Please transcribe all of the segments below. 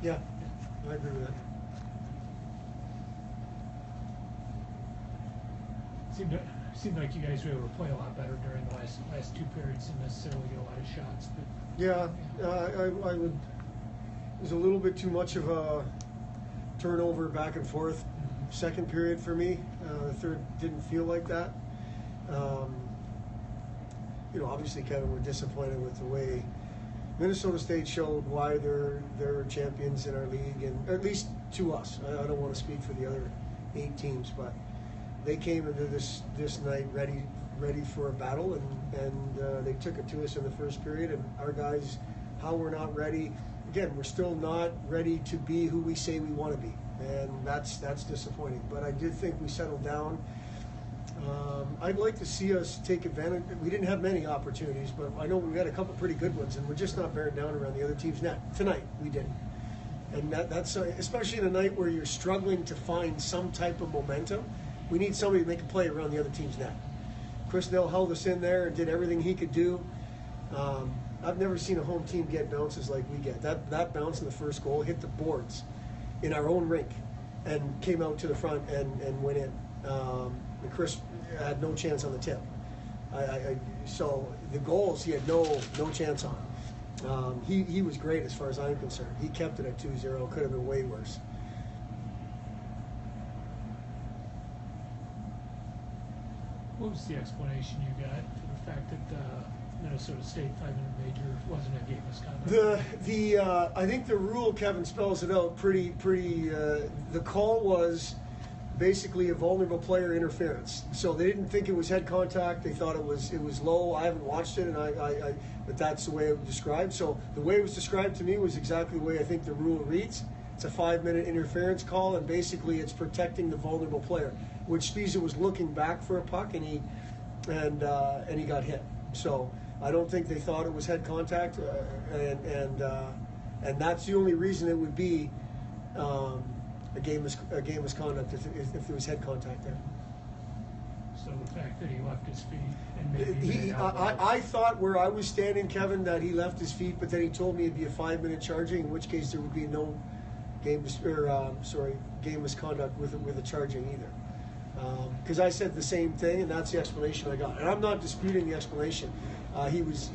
Yeah, I agree with that. Seemed like you guys were able to play a lot better during the last two periods, didn't necessarily get a lot of shots. But Yeah, I would. There's a little bit too much of a turnover back and forth. Second period for me. The third didn't feel like that. Obviously, Kevin, we're disappointed with the way Minnesota State showed why they're champions in our league, and at least to us. I don't want to speak for the other 8 teams, but they came into this night ready for a battle, and they took it to us in the first period. And our guys, how we're not ready. Again, we're still not ready to be who we say we want to be, and that's disappointing. But I did think we settled down. I'd like to see us take advantage. We didn't have many opportunities, but I know we had a couple pretty good ones, and we're just not bearing down around the other team's net. Tonight, we didn't. And that's especially in a night where you're struggling to find some type of momentum. We need somebody to make a play around the other team's net. Chris Nell held us in there and did everything he could do. I've never seen a home team get bounces like we get. That bounce in the first goal hit the boards in our own rink and came out to the front and went in. And Chris had no chance on the tip. So the goals he had no chance on. He was great as far as I'm concerned. He kept it at 2-0. Could have been way worse. what was the explanation you got for the fact that Minnesota State 500 major wasn't a game misconduct? I think the rule, Kevin, spells it out pretty. The call was basically a vulnerable player interference. So they didn't think it was head contact. They thought it was low. I haven't watched it, but that's the way it was described. So the way it was described to me was exactly the way I think the rule reads. It's a 5-minute interference call, and basically it's protecting the vulnerable player, which Spiza was looking back for a puck, and he got hit. So I don't think they thought it was head contact, and that's the only reason it would be a game misconduct if there was head contact there. So the fact that he left his feet and maybe I thought where I was standing, Kevin, that he left his feet, but then he told me it'd be a 5-minute charging, in which case there would be no game misconduct with a charging either. Because I said the same thing, and that's the explanation I got. And I'm not disputing the explanation. He was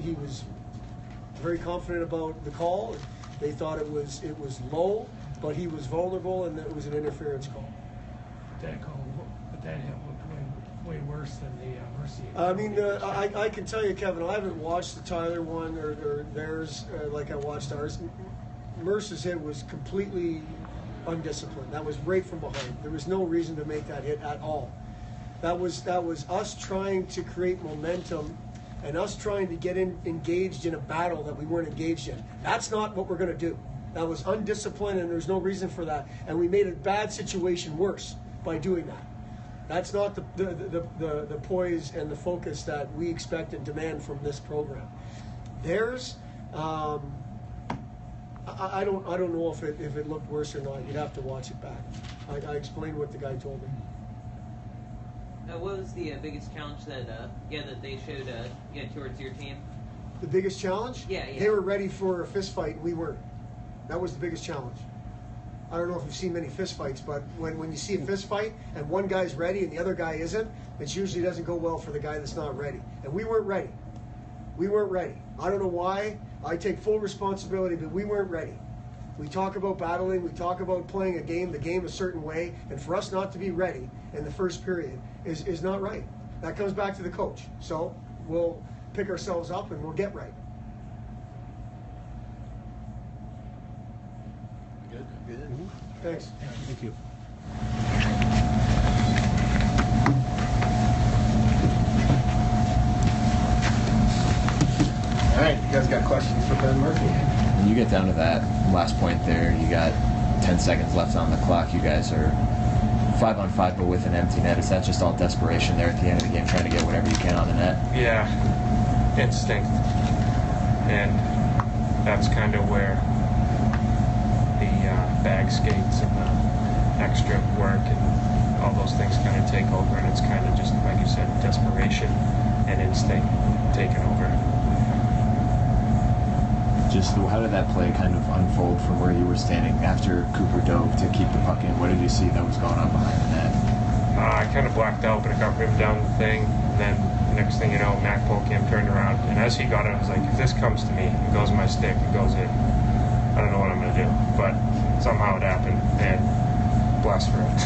very confident about the call. They thought it was low, but he was vulnerable, and it was an interference call. But that hit looked way worse than the Mercy. I mean, I can tell you, Kevin, I haven't watched the Tyler one or theirs like I watched ours. Mercer's hit was completely undisciplined. That was right from behind. There was no reason to make that hit at all. That was us trying to create momentum and us trying to get engaged in a battle that we weren't engaged in. That's not what we're going to do. That was undisciplined, and there's no reason for that. And we made a bad situation worse by doing that. That's not the poise and the focus that we expect and demand from this program. Theirs, I don't know if it looked worse or not. You'd have to watch it back. I explained what the guy told me. What was the biggest challenge that they showed towards your team? The biggest challenge? Yeah. They were ready for a fist fight, and we weren't. That was the biggest challenge. I don't know if you've seen many fist fights, but when you see a fist fight and one guy's ready and the other guy isn't, it usually doesn't go well for the guy that's not ready. And we weren't ready. We weren't ready. I don't know why. I take full responsibility, but we weren't ready. We talk about battling. We talk about playing the game a certain way, and for us not to be ready in the first period is not right. That comes back to the coach. So we'll pick ourselves up and we'll get right. Good. Mm-hmm. Thanks. Thank you. All right, you guys got questions for Ben Murphy? When you get down to that last point there, you got 10 seconds left on the clock. You guys are 5-on-5, but with an empty net. Is that just all desperation there at the end of the game, trying to get whatever you can on the net? Yeah, instinct. And that's kind of where the bag skates and the extra work and all those things kind of take over. And it's kind of just, like you said, desperation and instinct taking over. just how did that play kind of unfold from where you were standing after Cooper dove to keep the puck in? What did you see that was going on behind the net? I kind of blacked out, but it got rimmed down the thing. And then next thing you know, Mac Polkamp turned around, and as he got it, I was like, if this comes to me, it goes in my stick, it goes in. I don't know what I'm going to do, but somehow it happened, and blessed for it.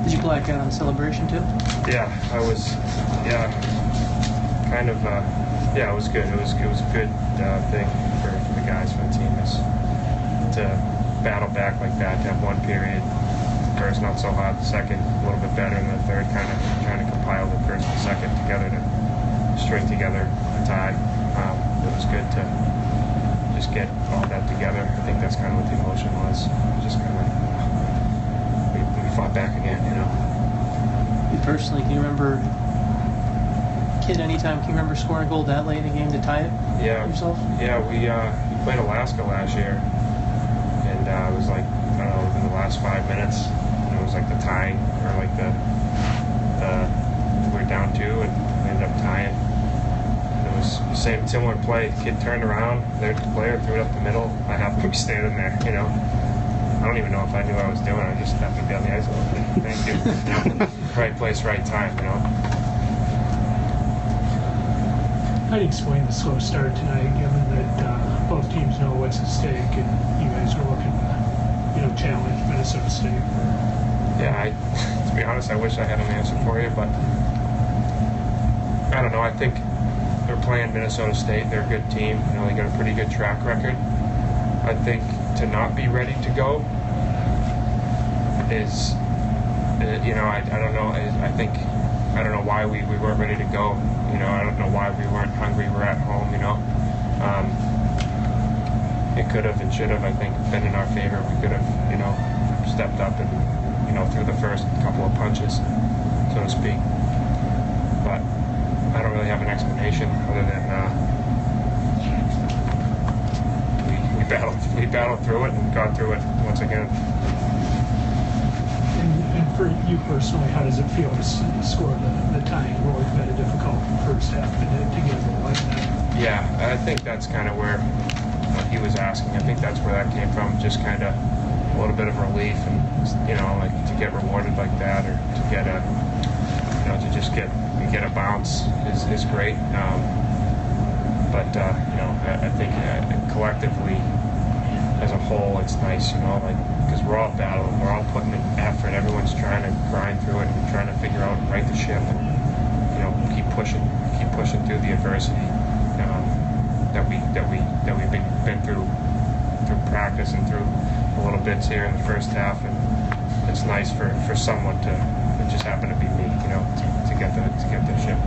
Did you black out on celebration too? Yeah, I was. Yeah, kind of. Yeah, it was good. It was a good thing for the guys, for the team, is to battle back like that. To have one period, first not so hot, the second a little bit better, and the third kind of trying to compile the first and second together to string together a tie. It was good to just get all that together. I think that's kind of what the emotion was. Just kind of. We fought back again, you know. You personally, can you remember, kid, anytime, can you remember scoring a goal that late in a game to tie it? Yeah. Yourself? Yeah, we played Alaska last year, and it was like, I don't know, within the last 5 minutes, and it was like the tying, or like the we were down 2 and we ended up tying. And it was the same similar play. Kid turned around, there's the player, threw it up the middle. I happened to be standing there, you know. I don't even know if I knew what I was doing. I just happened to be on the ice a little bit. Thank you. You know, right place, right time, you know. How do you explain the slow start tonight, given that both teams know what's at stake and you guys are looking to, challenge Minnesota State? Yeah, to be honest, I wish I had an answer for you, but I don't know. I think they're playing Minnesota State. They're a good team. You know, they got a pretty good track record. I think to not be ready to go is, I don't know. I don't know why we weren't ready to go. I don't know why we weren't hungry. We're at home, It could have and should have, I think, been in our favor. We could have, stepped up and, threw the first couple of punches, so to speak. But I don't really have an explanation other than we battled through it and got through it once again. And for you personally, how does it feel to score the tying goal? You've had a difficult first half to get a goal like that. Yeah, I think that's kind of where he was asking. I think that's where that came from. Just kind of a little bit of relief, and like to get rewarded like that, or to get a, to just get a bounce is great. But I think collectively, as a whole, it's nice, because we're all battling, we're all putting in effort. Everyone's trying to grind through it and trying to figure out and right the ship, and keep pushing through the adversity that we've been through practice and through a little bits here in the first half. And it's nice for someone to, it just happened to be me, to get the ship.